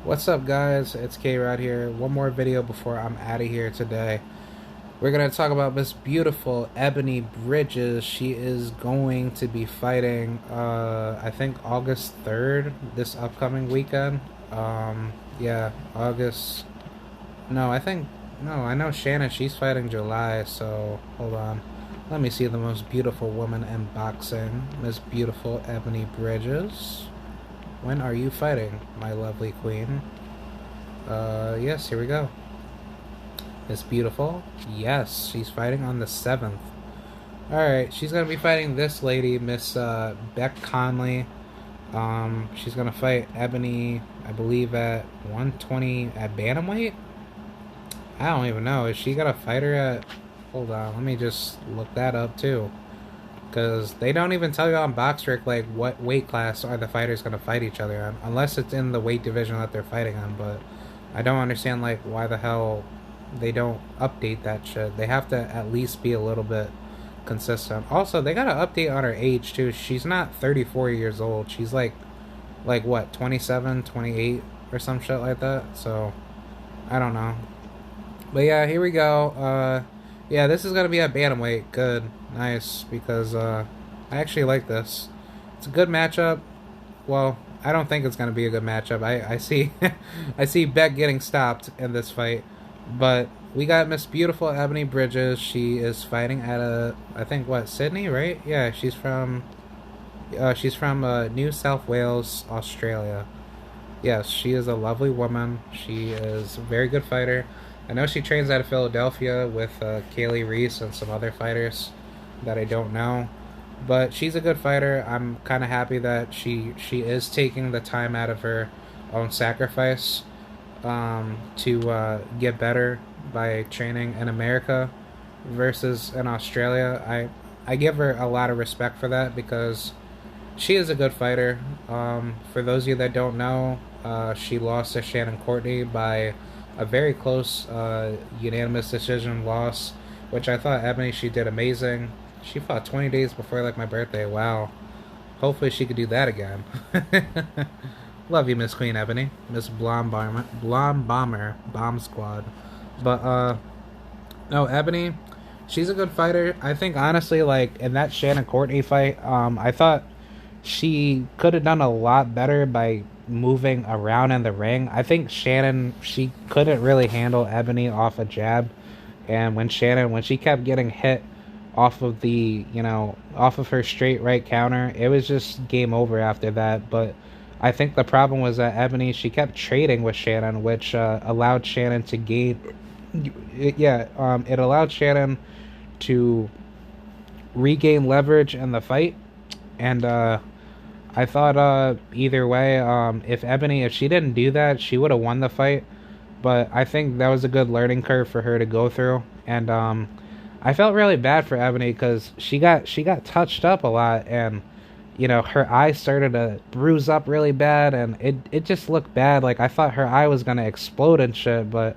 What's up, guys? It's K-Rod here. One more video before I'm out of here today. We're going to talk about this beautiful Ebony Bridges. She is going to be fighting, I think August 3rd, this upcoming weekend. Yeah, August. No, I know Shannon, she's fighting July, so hold on. Let me see the most beautiful woman in boxing, Miss Beautiful Ebony Bridges. When are you fighting, my lovely queen? Yes, here we go. Miss Beautiful. Yes, she's fighting on the 7th. Alright, she's gonna be fighting this lady, Miss Beck Connolly. She's gonna fight Ebony, I believe, at 120 at Bantamweight? I don't even know. Is she gonna fight her at... Hold on, let me just look that up too. Because they don't even tell you on BoxRec, like, what weight class are the fighters going to fight each other on. Unless it's in the weight division that they're fighting on. But I don't understand, like, why the hell they don't update that shit. They have to at least be a little bit consistent. Also, they got to update on her age, too. She's not 34 years old. She's, like what, 27, 28 or some shit like that. So, I don't know. But, yeah, here we go. Yeah, this is going to be at Bantamweight. Good. Nice, because I actually like this. It's a good matchup. Well, I don't think it's going to be a good matchup. I see I see Beck getting stopped in this fight. But we got Miss Beautiful Ebony Bridges. She is fighting at I think, what, Sydney, right? Yeah, she's from New South Wales, Australia. Yes, she is a lovely woman. She is a very good fighter. I know she trains out of Philadelphia with Kaylee Reese and some other fighters that I don't know. But she's a good fighter. I'm kind of happy that she is taking the time out of her own sacrifice to get better by training in America versus in Australia. I give her a lot of respect for that because she is a good fighter. For those of you that don't know, she lost to Shannon Courtney by a very close unanimous decision loss, which I thought Ebony, she did amazing. She fought 20 days before, like, my birthday. Wow. Hopefully she could do that again. Love you, Miss Queen Ebony. Miss Blonde Bomber, Bomb Squad. But, no, Ebony, she's a good fighter. I think, honestly, like, in that Shannon Courtney fight, I thought she could have done a lot better by moving around in the ring. I think Shannon, she couldn't really handle Ebony off a jab. And when she kept getting hit off of off of her straight right counter, it was just game over after that. But I think the problem was that Ebony, she kept trading with Shannon, which allowed Shannon to gain. It allowed Shannon to regain leverage in the fight. And I thought either way, if she didn't do that, she would have won the fight. But I think that was a good learning curve for her to go through. And I felt really bad for Ebony because she got touched up a lot, and her eye started to bruise up really bad, and it just looked bad. Like, I thought her eye was gonna explode and shit. But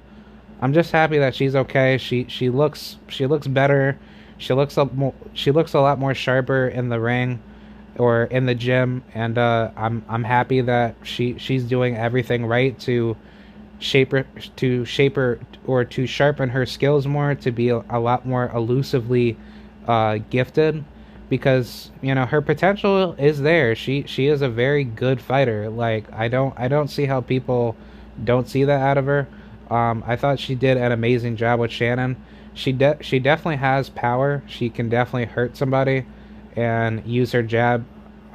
I'm just happy that she's okay. She looks better. She looks a lot more sharper in the ring or in the gym, and I'm happy that she's doing everything right to sharpen her skills more, to be a lot more elusively gifted, because her potential is there. She is a very good fighter. Like, I don't see how people don't see that out of her. I thought she did an amazing job with Shannon. She definitely has power. She can definitely hurt somebody and use her jab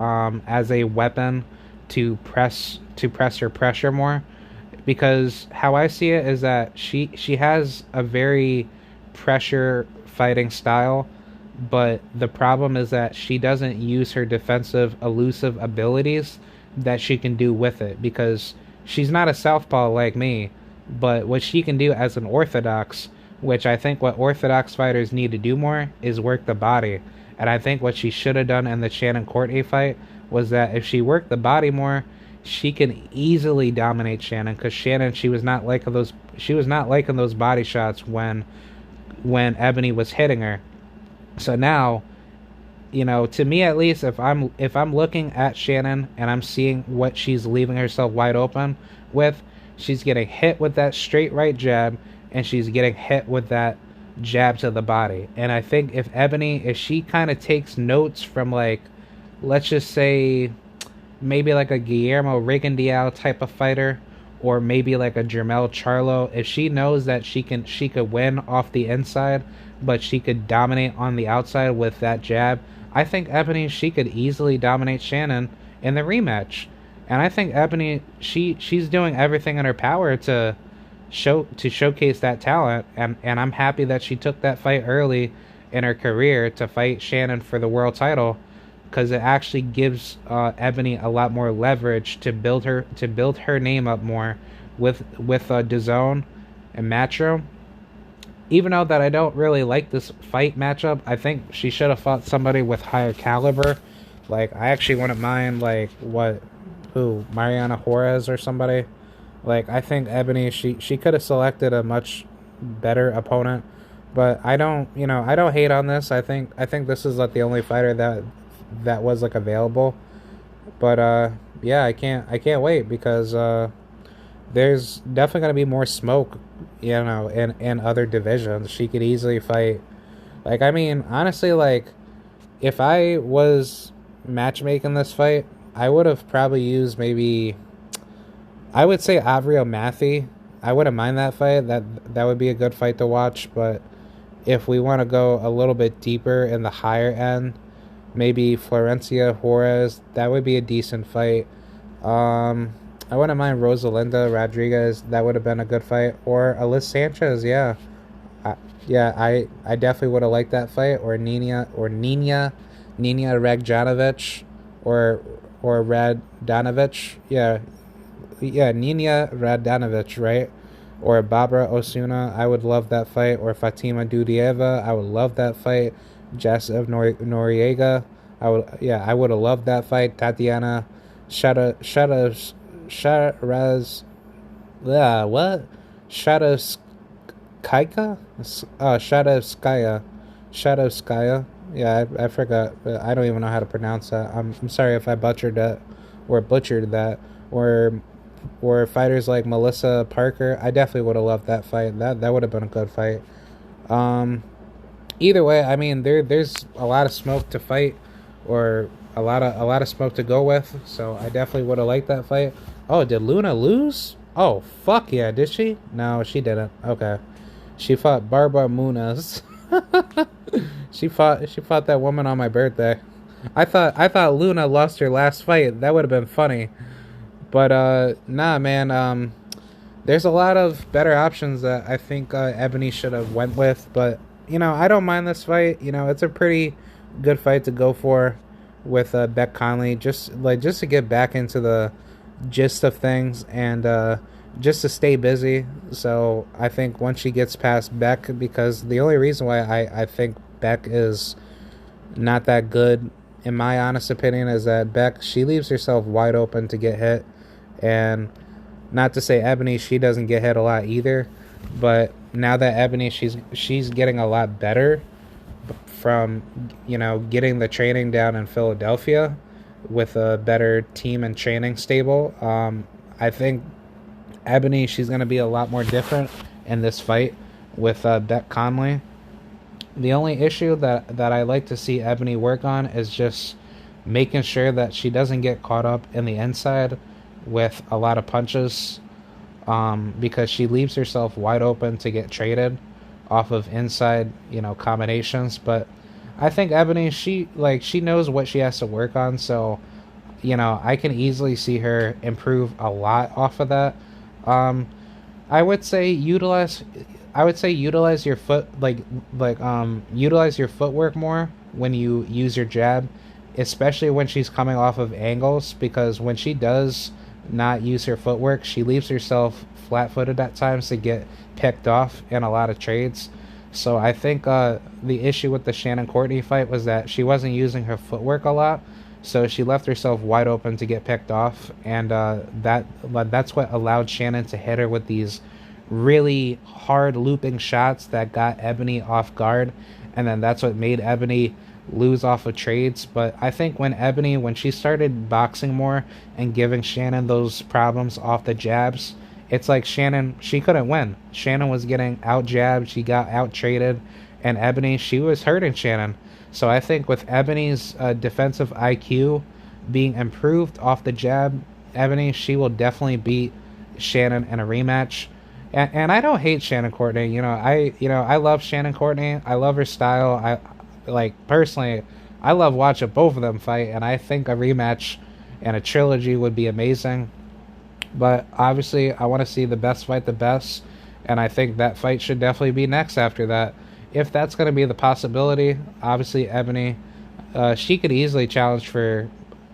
as a weapon to press her pressure more. Because how I see it is that she has a very pressure fighting style, but the problem is that she doesn't use her defensive elusive abilities that she can do with it, because she's not a southpaw like me. But what she can do as an orthodox, which I think what orthodox fighters need to do more, is work the body. And I think what she should have done in the Shannon Courtney fight was that if she worked the body more, she can easily dominate Shannon, because Shannon, she was not liking those body shots when Ebony was hitting her. So now, to me at least, if I'm looking at Shannon and I'm seeing what she's leaving herself wide open with, she's getting hit with that straight right jab, and she's getting hit with that jab to the body. And I think if Ebanie, if she kind of takes notes from, like, let's just say, maybe like a Guillermo Rigondeaux type of fighter, or maybe like a Jermell Charlo, if she knows that she could win off the inside, but she could dominate on the outside with that jab, I think Ebanie, she could easily dominate Shannon in the rematch. And I think Ebanie, she's doing everything in her power to showcase that talent, and I'm happy that she took that fight early in her career to fight Shannon for the world title, because it actually gives Ebanie a lot more leverage to build her name up more with DAZN and Matchroom. Even though that I don't really like this fight matchup, I think she should have fought somebody with higher caliber. Like, I actually wouldn't mind, like, Mariana Juarez or somebody. Like, I think Ebanie, she could have selected a much better opponent, but I don't hate on this. I think this is like the only fighter that was like available. But yeah, I can't wait, because there's definitely gonna be more smoke, in other divisions. She could easily fight. Like, I mean, honestly, like, if I was matchmaking this fight, I would have probably used, maybe, I would say, Avriel Mathy. I wouldn't mind that fight. That would be a good fight to watch. But if we want to go a little bit deeper in the higher end, maybe Florencia Juarez, that would be a decent fight. I wouldn't mind Rosalinda Rodriguez. That would have been a good fight. Or Alyssa Sanchez, yeah. I definitely would have liked that fight. Or Nina Radjanovic, or Radanovic. Yeah, Nina Radanovic, right? Or Barbara Osuna, I would love that fight. Or Fatima Dudieva, I would love that fight. Jessica Noriega, I would have loved that fight. Tatiana Shadows, what? Shadowskaya. Yeah, I forgot. I don't even know how to pronounce that. I'm sorry if I butchered that. Or fighters like Melissa Parker. I definitely would have loved that fight. That would have been a good fight. Either way, I mean, there's a lot of smoke to fight, or a lot of smoke to go with. So I definitely would have liked that fight. Oh, did Luna lose? Oh, fuck yeah, did she? No, she didn't. Okay, she fought Barbara Munoz. she fought that woman on my birthday. I thought Luna lost her last fight. That would have been funny. But nah, man. There's a lot of better options that I think Ebanie should have went with. But I don't mind this fight. It's a pretty good fight to go for with Beck Connolly. Just to get back into the gist of things, and just to stay busy. So I think once she gets past Beck, because the only reason why I think Beck is not that good, in my honest opinion, is that Beck, she leaves herself wide open to get hit. And not to say Ebanie, she doesn't get hit a lot either, but now that Ebanie, she's getting a lot better from getting the training down in Philadelphia with a better team and training stable. I think Ebanie, she's going to be a lot more different in this fight with Beck Connolly. The only issue that I like to see Ebanie work on is just making sure that she doesn't get caught up in the inside with a lot of punches, because she leaves herself wide open to get traded off of inside, combinations. But I think Ebanie, she knows what she has to work on, so I can easily see her improve a lot off of that. I would say utilize your utilize your footwork more when you use your jab, especially when she's coming off of angles, because when she does not use her footwork, she leaves herself flat-footed at times to get picked off in a lot of trades. So I think the issue with the Shannon Courtney fight was that she wasn't using her footwork a lot, so she left herself wide open to get picked off, and that's what allowed Shannon to hit her with these really hard looping shots that got Ebanie off guard, and then that's what made Ebanie lose off of trades. But I think when she started boxing more and giving Shannon those problems off the jabs, it's like Shannon, she couldn't win. Shannon was getting out jabbed, she got out traded, and Ebony, she was hurting Shannon. So I think with Ebony's defensive IQ being improved off the jab, Ebony, she will definitely beat Shannon in a rematch. And I don't hate Shannon Courtney. I love Shannon Courtney. I love her style. I like personally, I love watching both of them fight, and I think a rematch and a trilogy would be amazing. But obviously, I want to see the best fight the best, and I think that fight should definitely be next after that. If that's going to be the possibility, obviously Ebony, she could easily challenge for,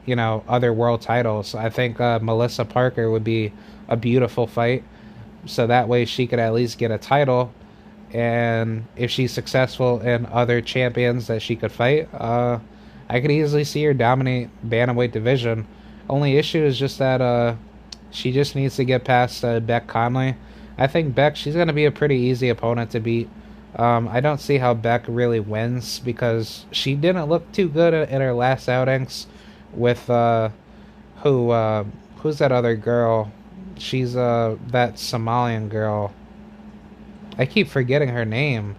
other world titles. I think Melissa Parker would be a beautiful fight, so that way she could at least get a title. And if she's successful in other champions that she could fight, I could easily see her dominate bantamweight division. Only issue is just that she just needs to get past Beck Conley. I think Beck, she's going to be a pretty easy opponent to beat. I don't see how Beck really wins because she didn't look too good in her last outings with who's that other girl? She's that Somalian girl. I keep forgetting her name.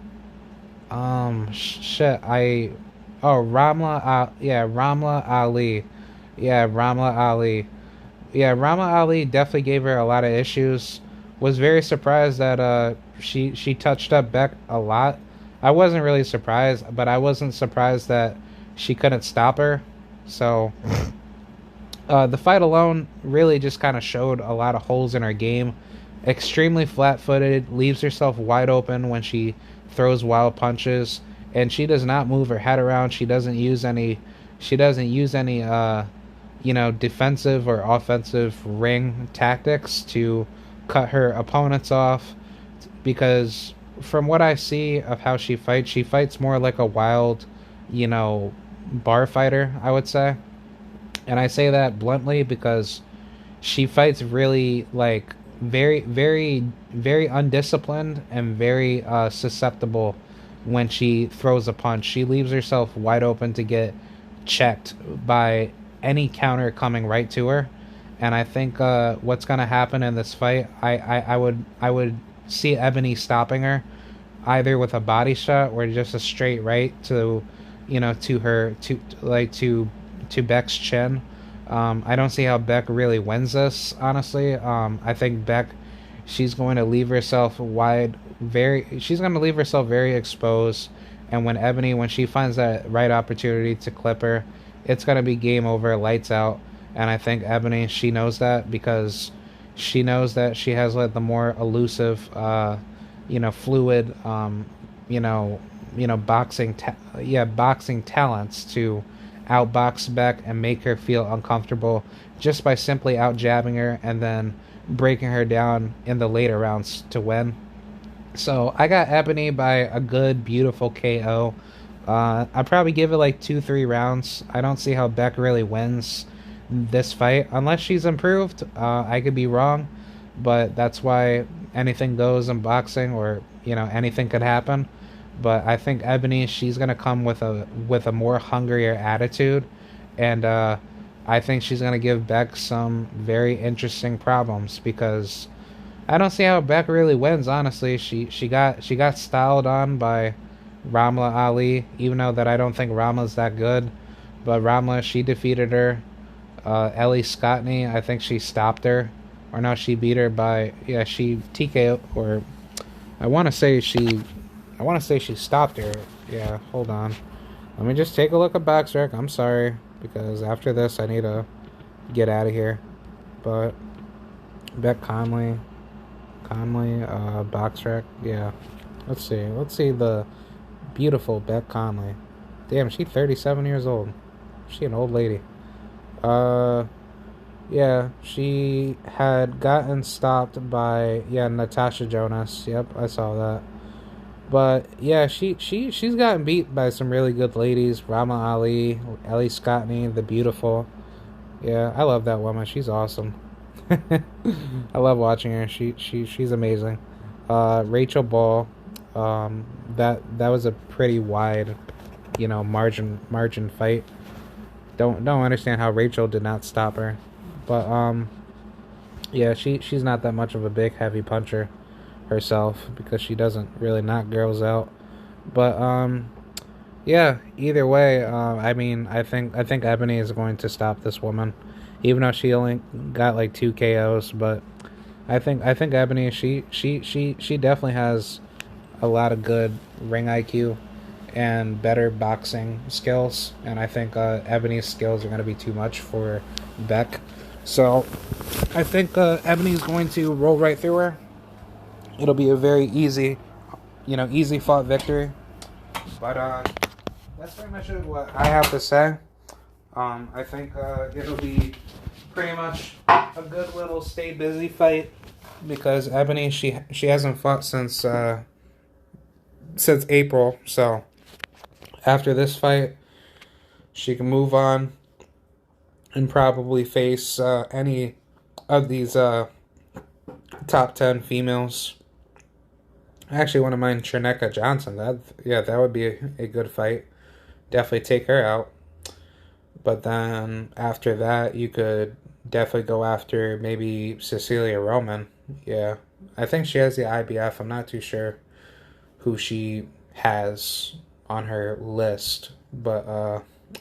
Shit. Ramla. Yeah, Ramla Ali. Yeah, Ramla Ali. Yeah, Ramla Ali definitely gave her a lot of issues. Was very surprised that she touched up Beck a lot. I wasn't really surprised, but I wasn't surprised that she couldn't stop her. So the fight alone really just kind of showed a lot of holes in her game. Extremely flat-footed, leaves herself wide open when she throws wild punches, and she does not move her head around. She doesn't use any defensive or offensive ring tactics to cut her opponents off, because from what I see of how she fights more like a wild, bar fighter, I would say. And I say that bluntly because she fights really like very, very, very undisciplined and very susceptible when she throws a punch. She leaves herself wide open to get checked by any counter coming right to her. And I think what's going to happen in this fight, I would see Ebony stopping her either with a body shot or just a straight right to to Beck's chin. I don't see how Beck really wins this, honestly. I think Beck, she's going to leave herself she's going to leave herself very exposed. And when Ebony, when she finds that right opportunity to clip her, it's going to be game over, lights out. And I think Ebony, she knows that because she knows that she has like the more elusive, fluid, boxing talents to outbox Beck and make her feel uncomfortable just by simply out jabbing her and then breaking her down in the later rounds to win. So I got Ebony by a good, beautiful KO. I'd probably give it like 2-3 rounds. I don't see how Beck really wins this fight unless she's improved. I could be wrong, but that's why anything goes in boxing, or anything could happen. But I think Ebony, she's gonna come with a more hungrier attitude, and I think she's gonna give Beck some very interesting problems because I don't see how Beck really wins. Honestly, she got styled on by Ramla Ali, even though that I don't think Ramla's that good. But Ramla, she defeated her. Ellie Scottney, I think she stopped her, or no, she beat her by she TKO, or I want to say she stopped her. Yeah, hold on. Let me just take a look at BoxRec. I'm sorry, because after this I need to get out of here. But Beck Conley, BoxRec. Yeah, let's see the beautiful Beck Conley. Damn, she's 37 years old. She an old lady. Yeah, she had gotten stopped by Natasha Jonas. Yep, I saw that. But yeah, she's gotten beat by some really good ladies. Rama Ali, Ellie Scottney, the beautiful. Yeah, I love that woman. She's awesome. I love watching her. She's amazing. Rachel Ball. That was a pretty wide, margin fight. Don't understand how Rachel did not stop her. But Yeah, she's not that much of a big heavy puncher herself because she doesn't really knock girls out. But yeah. Either way, I mean, I think Ebony is going to stop this woman, even though she only got like 2 KOs. But I think Ebony she definitely has a lot of good ring IQ and better boxing skills, and I think Ebony's skills are going to be too much for Beck. So I think Ebony's going to roll right through her. It'll be a very easy, easy fought victory. But that's pretty much what I have to say. I think it'll be pretty much a good little stay busy fight because Ebony she hasn't fought since April. So after this fight, she can move on and probably face any of these top 10 females. I actually want to mind Cherneka Johnson. That would be a good fight. Definitely take her out. But then after that, you could definitely go after maybe Cecilia Roman. Yeah, I think she has the IBF. I'm not too sure who she has on her list, but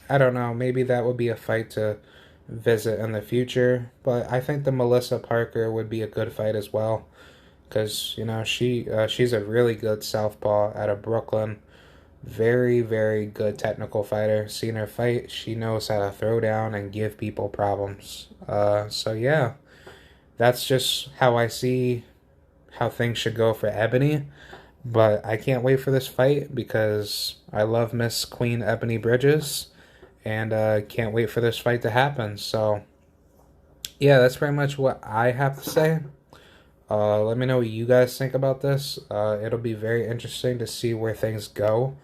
I don't know. Maybe that would be a fight to visit in the future. But I think the Melissa Parker would be a good fight as well, because she's a really good southpaw out of Brooklyn. Very, very good technical fighter. Seen her fight, she knows how to throw down and give people problems. So yeah, that's just how I see how things should go for Ebony. But I can't wait for this fight because I love Miss Queen Ebony Bridges, and can't wait for this fight to happen. So yeah, that's pretty much what I have to say. Let me know what you guys think about this. It'll be very interesting to see where things go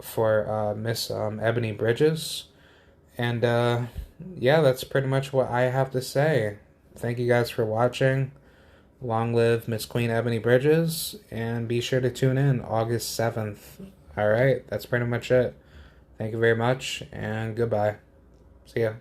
for Miss Ebony Bridges. And yeah, that's pretty much what I have to say. Thank you guys for watching. Long live Miss Queen Ebony Bridges, and be sure to tune in August 7th. Alright, that's pretty much it. Thank you very much, and goodbye. See ya.